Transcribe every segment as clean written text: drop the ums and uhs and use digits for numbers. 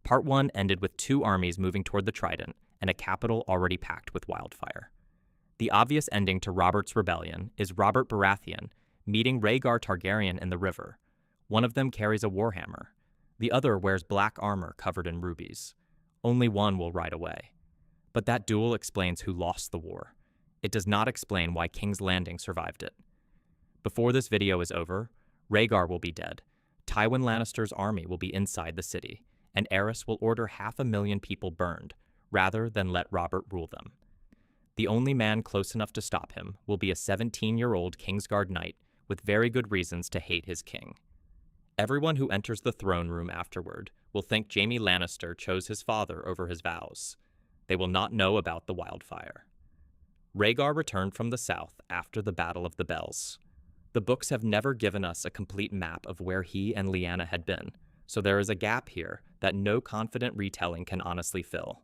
Part 1 ended with 2 armies moving toward the Trident and a capital already packed with wildfire. The obvious ending to Robert's rebellion is Robert Baratheon meeting Rhaegar Targaryen in the river. One of them carries a warhammer. The other wears black armor covered in rubies. Only one will ride away. But that duel explains who lost the war. It does not explain why King's Landing survived it. Before this video is over, Rhaegar will be dead, Tywin Lannister's army will be inside the city, and Aerys will order 500,000 people burned, rather than let Robert rule them. The only man close enough to stop him will be a 17-year-old Kingsguard knight with very good reasons to hate his king. Everyone who enters the throne room afterward will think Jaime Lannister chose his father over his vows. They will not know about the wildfire. Rhaegar returned from the south after the Battle of the Bells. The books have never given us a complete map of where he and Lyanna had been, so there is a gap here that no confident retelling can honestly fill.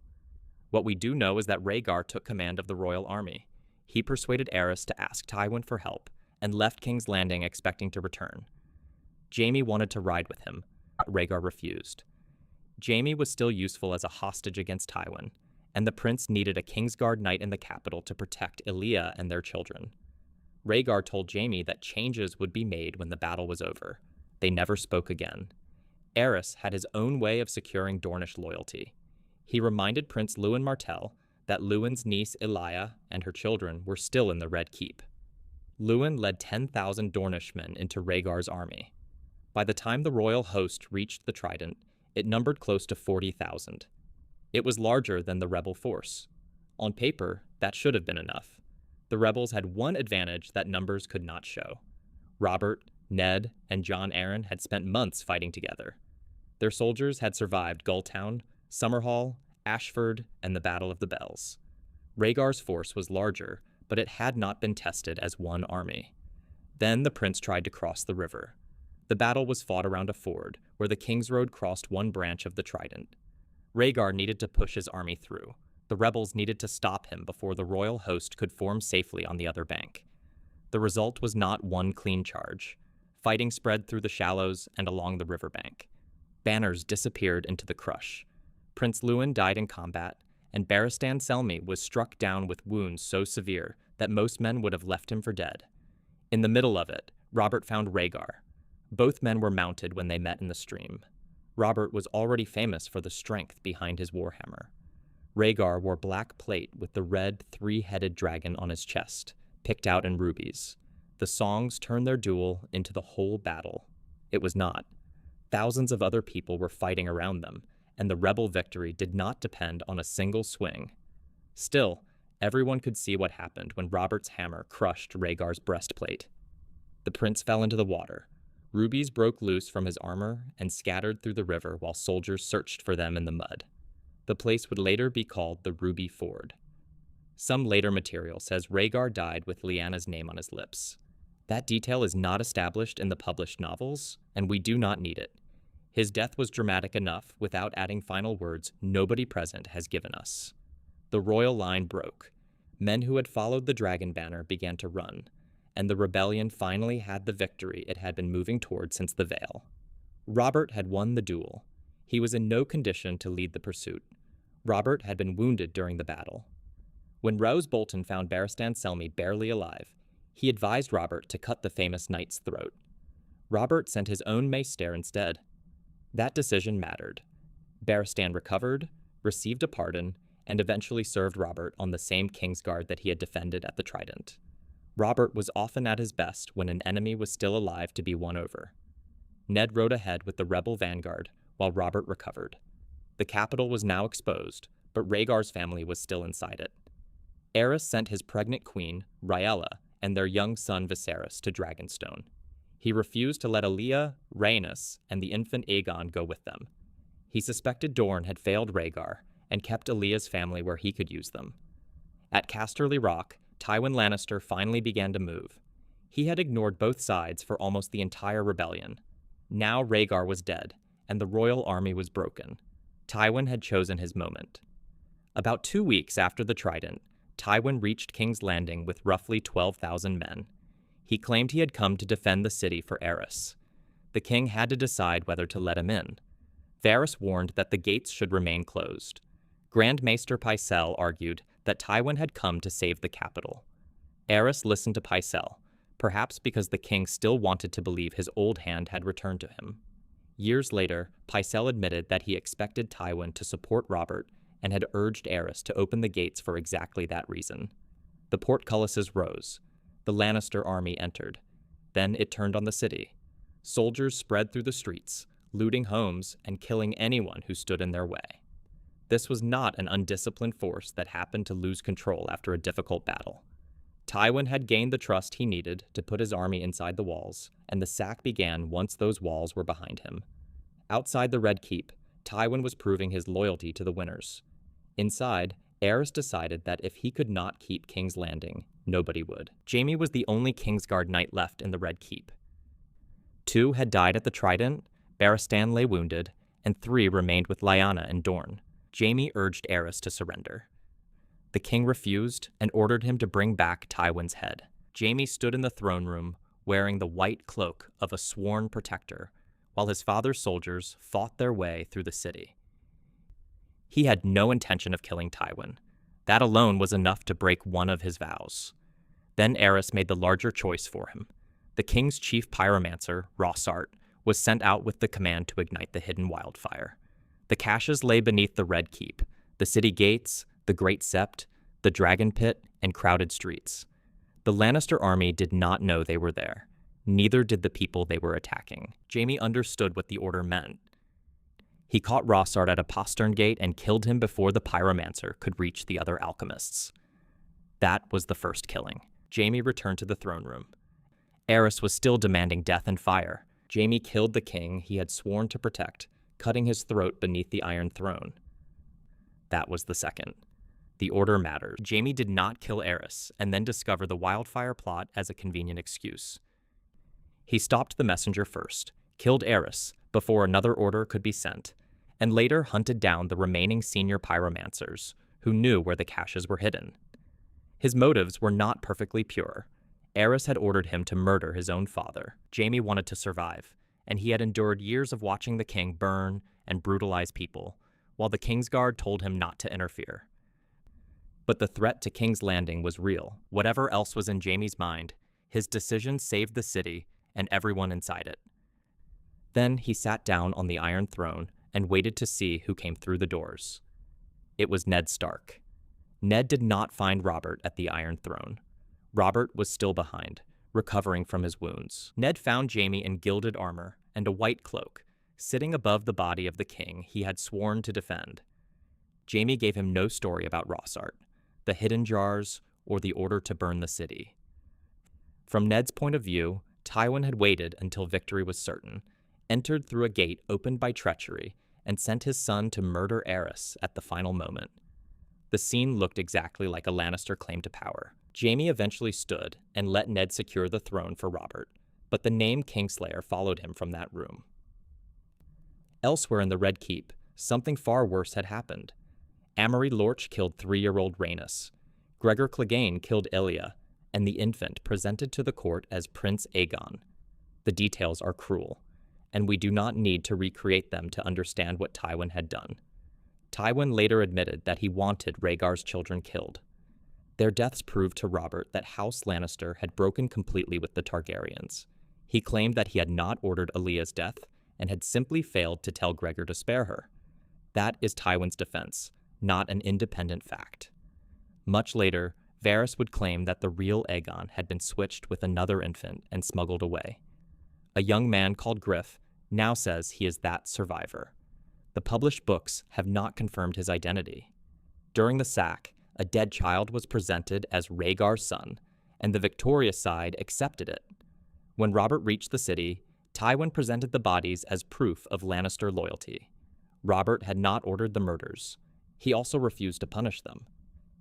What we do know is that Rhaegar took command of the royal army. He persuaded Aerys to ask Tywin for help and left King's Landing expecting to return. Jaime wanted to ride with him, but Rhaegar refused. Jaime was still useful as a hostage against Tywin, and the prince needed a Kingsguard knight in the capital to protect Elia and their children. Rhaegar told Jaime that changes would be made when the battle was over. They never spoke again. Aerys had his own way of securing Dornish loyalty. He reminded Prince Lewin Martell that Lewin's niece Elia and her children were still in the Red Keep. Lewin led 10,000 Dornishmen into Rhaegar's army. By the time the royal host reached the Trident, it numbered close to 40,000. It was larger than the rebel force. On paper, that should have been enough. The rebels had one advantage that numbers could not show. Robert, Ned, and Jon Arryn had spent months fighting together. Their soldiers had survived Gulltown, Summerhall, Ashford, and the Battle of the Bells. Rhaegar's force was larger, but it had not been tested as one army. Then the prince tried to cross the river. The battle was fought around a ford, where the King's Road crossed one branch of the Trident. Rhaegar needed to push his army through. The rebels needed to stop him before the royal host could form safely on the other bank. The result was not one clean charge. Fighting spread through the shallows and along the riverbank. Banners disappeared into the crush. Prince Lewin died in combat, and Barristan Selmy was struck down with wounds so severe that most men would have left him for dead. In the middle of it, Robert found Rhaegar. Both men were mounted when they met in the stream. Robert was already famous for the strength behind his warhammer. Rhaegar wore black plate with the red three-headed dragon on his chest, picked out in rubies. The songs turned their duel into the whole battle. It was not. Thousands of other people were fighting around them, and the rebel victory did not depend on a single swing. Still, everyone could see what happened when Robert's hammer crushed Rhaegar's breastplate. The prince fell into the water. Rubies broke loose from his armor and scattered through the river while soldiers searched for them in the mud. The place would later be called the Ruby Ford. Some later material says Rhaegar died with Lyanna's name on his lips. That detail is not established in the published novels, and we do not need it. His death was dramatic enough without adding final words nobody present has given us. The royal line broke. Men who had followed the dragon banner began to run, and the rebellion finally had the victory it had been moving toward since the Vale. Robert had won the duel. He was in no condition to lead the pursuit. Robert had been wounded during the battle. When Roose Bolton found Barristan Selmy barely alive, he advised Robert to cut the famous knight's throat. Robert sent his own maester instead. That decision mattered. Barristan recovered, received a pardon, and eventually served Robert on the same Kingsguard that he had defended at the Trident. Robert was often at his best when an enemy was still alive to be won over. Ned rode ahead with the rebel vanguard while Robert recovered. The capital was now exposed, but Rhaegar's family was still inside it. Aerys sent his pregnant queen, Rhaella, and their young son Viserys to Dragonstone. He refused to let Elia, Rhaenys, and the infant Aegon go with them. He suspected Dorne had failed Rhaegar and kept Elia's family where he could use them. At Casterly Rock, Tywin Lannister finally began to move. He had ignored both sides for almost the entire rebellion. Now Rhaegar was dead, and the royal army was broken. Tywin had chosen his moment. About 2 weeks after the Trident, Tywin reached King's Landing with roughly 12,000 men. He claimed he had come to defend the city for Aerys. The king had to decide whether to let him in. Varys warned that the gates should remain closed. Grand Maester Pycelle argued that Tywin had come to save the capital. Aerys listened to Pycelle, perhaps because the king still wanted to believe his old hand had returned to him. Years later, Pycelle admitted that he expected Tywin to support Robert and had urged Aerys to open the gates for exactly that reason. The portcullises rose. The Lannister army entered. Then it turned on the city. Soldiers spread through the streets, looting homes and killing anyone who stood in their way. This was not an undisciplined force that happened to lose control after a difficult battle. Tywin had gained the trust he needed to put his army inside the walls, and the sack began once those walls were behind him. Outside the Red Keep, Tywin was proving his loyalty to the winners. Inside, Aerys decided that if he could not keep King's Landing, nobody would. Jaime was the only Kingsguard knight left in the Red Keep. 2 had died at the Trident, Barristan lay wounded, and 3 remained with Lyanna and Dorne. Jaime urged Aerys to surrender. The king refused and ordered him to bring back Tywin's head. Jaime stood in the throne room, wearing the white cloak of a sworn protector, while his father's soldiers fought their way through the city. He had no intention of killing Tywin. That alone was enough to break one of his vows. Then Aerys made the larger choice for him. The king's chief pyromancer, Rhaegar, was sent out with the command to ignite the hidden wildfire. The caches lay beneath the Red Keep, the city gates, the Great Sept, the Dragon Pit, and crowded streets. The Lannister army did not know they were there. Neither did the people they were attacking. Jaime understood what the order meant. He caught Rhaegar at a postern gate and killed him before the pyromancer could reach the other alchemists. That was the first killing. Jaime returned to the throne room. Aerys was still demanding death and fire. Jaime killed the king he had sworn to protect, cutting his throat beneath the Iron Throne. That was the second. The order mattered. Jaime did not kill Aerys and then discover the wildfire plot as a convenient excuse. He stopped the messenger first, killed Aerys before another order could be sent, and later hunted down the remaining senior pyromancers who knew where the caches were hidden. His motives were not perfectly pure. Aerys had ordered him to murder his own father. Jaime wanted to survive, and he had endured years of watching the king burn and brutalize people, while the Kingsguard told him not to interfere. But the threat to King's Landing was real. Whatever else was in Jaime's mind, his decision saved the city and everyone inside it. Then he sat down on the Iron Throne and waited to see who came through the doors. It was Ned Stark. Ned did not find Robert at the Iron Throne. Robert was still behind, recovering from his wounds. Ned found Jaime in gilded armor and a white cloak, sitting above the body of the king he had sworn to defend. Jaime gave him no story about Rhaegar, the hidden jars, or the order to burn the city. From Ned's point of view, Tywin had waited until victory was certain, entered through a gate opened by treachery, and sent his son to murder Aerys at the final moment. The scene looked exactly like a Lannister claim to power. Jaime eventually stood and let Ned secure the throne for Robert, but the name Kingslayer followed him from that room. Elsewhere in the Red Keep, something far worse had happened. Amory Lorch killed 3-year-old Rhaenys. Gregor Clegane killed Ilya, and the infant presented to the court as Prince Aegon. The details are cruel, and we do not need to recreate them to understand what Tywin had done. Tywin later admitted that he wanted Rhaegar's children killed. Their deaths proved to Robert that House Lannister had broken completely with the Targaryens. He claimed that he had not ordered Ilya's death and had simply failed to tell Gregor to spare her. That is Tywin's defense, not an independent fact. Much later, Varys would claim that the real Aegon had been switched with another infant and smuggled away. A young man called Griff now says he is that survivor. The published books have not confirmed his identity. During the sack, a dead child was presented as Rhaegar's son, and the victorious side accepted it. When Robert reached the city, Tywin presented the bodies as proof of Lannister loyalty. Robert had not ordered the murders. He also refused to punish them.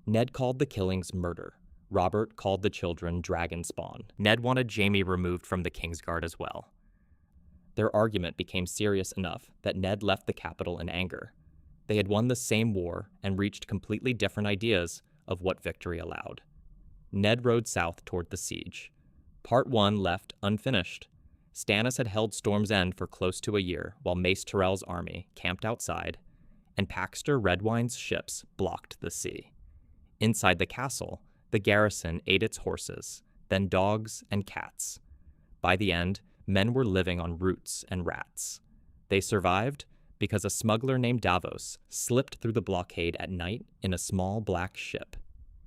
Ned called the killings murder. Robert called the children dragon spawn. Ned wanted Jaime removed from the Kingsguard as well. Their argument became serious enough that Ned left the capital in anger. They had won the same war and reached completely different ideas of what victory allowed. Ned rode south toward the siege. Part 1 left unfinished. Stannis had held Storm's End for close to a year while Mace Tyrell's army camped outside, and Paxter Redwine's ships blocked the sea. Inside the castle, the garrison ate its horses, then dogs and cats. By the end, men were living on roots and rats. They survived because a smuggler named Davos slipped through the blockade at night in a small black ship.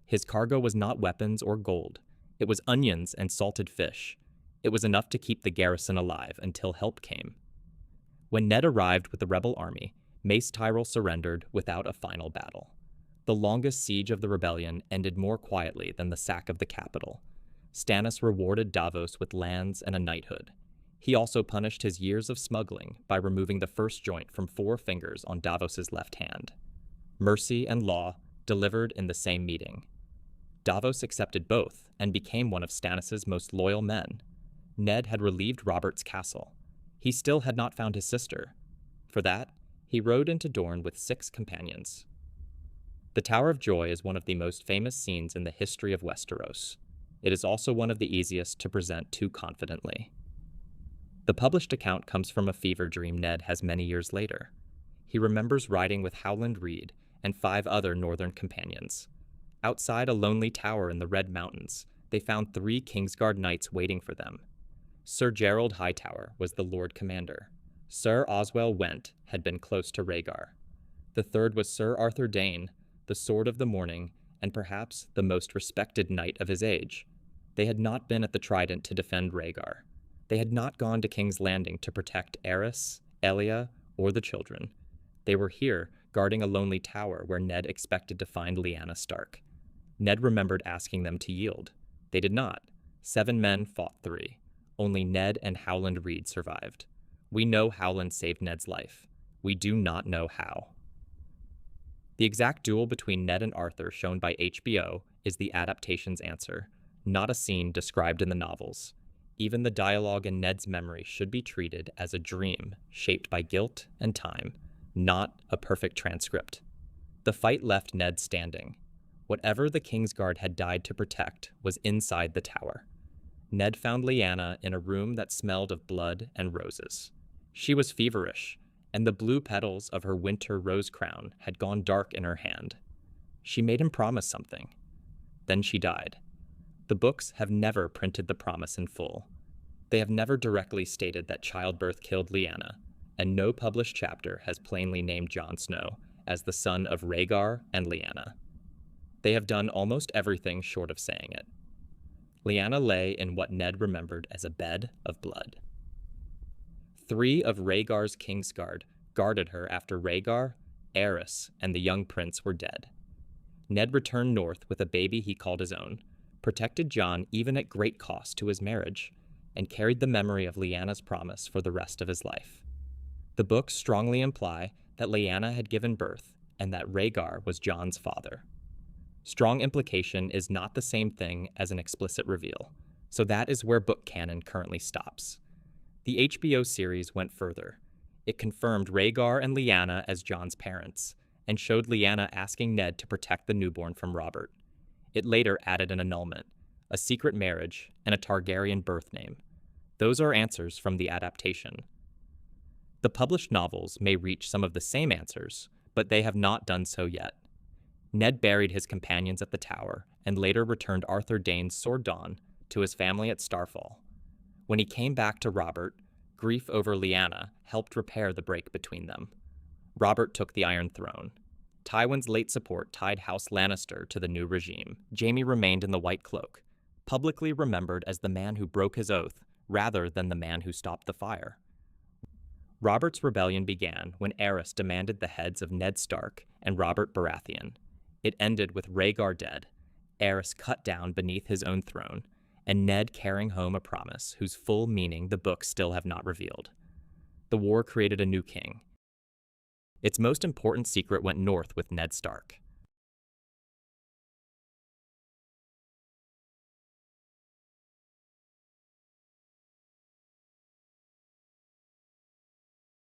His cargo was not weapons or gold. It was onions and salted fish. It was enough to keep the garrison alive until help came. When Ned arrived with the rebel army, Mace Tyrell surrendered without a final battle. The longest siege of the rebellion ended more quietly than the sack of the capital. Stannis rewarded Davos with lands and a knighthood. He also punished his years of smuggling by removing the first joint from 4 fingers on Davos's left hand. Mercy and law delivered in the same meeting. Davos accepted both and became one of Stannis's most loyal men. Ned had relieved Robert's castle. He still had not found his sister. For that, he rode into Dorne with 6 companions. The Tower of Joy is one of the most famous scenes in the history of Westeros. It is also one of the easiest to present too confidently. The published account comes from a fever dream Ned has many years later. He remembers riding with Howland Reed and 5 other northern companions. Outside a lonely tower in the Red Mountains, they found 3 Kingsguard knights waiting for them. Sir Gerald Hightower was the Lord Commander. Sir Oswell Went had been close to Rhaegar. The third was Sir Arthur Dane, the Sword of the Morning, and perhaps the most respected knight of his age. They had not been at the Trident to defend Rhaegar. They had not gone to King's Landing to protect Aerys, Elia, or the children. They were here, guarding a lonely tower where Ned expected to find Lyanna Stark. Ned remembered asking them to yield. They did not. 7 men fought 3. Only Ned and Howland Reed survived. We know Howland saved Ned's life. We do not know how. The exact duel between Ned and Arthur shown by HBO is the adaptation's answer, not a scene described in the novels. Even the dialogue in Ned's memory should be treated as a dream shaped by guilt and time, not a perfect transcript. The fight left Ned standing. Whatever the Kingsguard had died to protect was inside the tower. Ned found Lyanna in a room that smelled of blood and roses. She was feverish, and the blue petals of her winter rose crown had gone dark in her hand. She made him promise something. Then she died. The books have never printed the promise in full. They have never directly stated that childbirth killed Lyanna, and no published chapter has plainly named Jon Snow as the son of Rhaegar and Lyanna. They have done almost everything short of saying it. Lyanna lay in what Ned remembered as a bed of blood. 3 of Rhaegar's Kingsguard guarded her after Rhaegar, Aerys, and the young prince were dead. Ned returned north with a baby he called his own, protected Jon even at great cost to his marriage, and carried the memory of Lyanna's promise for the rest of his life. The books strongly imply that Lyanna had given birth and that Rhaegar was Jon's father. Strong implication is not the same thing as an explicit reveal, so that is where book canon currently stops. The HBO series went further. It confirmed Rhaegar and Lyanna as Jon's parents, and showed Lyanna asking Ned to protect the newborn from Robert. It later added an annulment, a secret marriage, and a Targaryen birth name. Those are answers from the adaptation. The published novels may reach some of the same answers, but they have not done so yet. Ned buried his companions at the tower and later returned Arthur Dane's sword Dawn to his family at Starfall. When he came back to Robert, grief over Lyanna helped repair the break between them. Robert took the Iron Throne. Tywin's late support tied House Lannister to the new regime. Jaime remained in the White Cloak, publicly remembered as the man who broke his oath rather than the man who stopped the fire. Robert's rebellion began when Aerys demanded the heads of Ned Stark and Robert Baratheon. It ended with Rhaegar dead, Aerys cut down beneath his own throne, and Ned carrying home a promise whose full meaning the books still have not revealed. The war created a new king. Its most important secret went north with Ned Stark.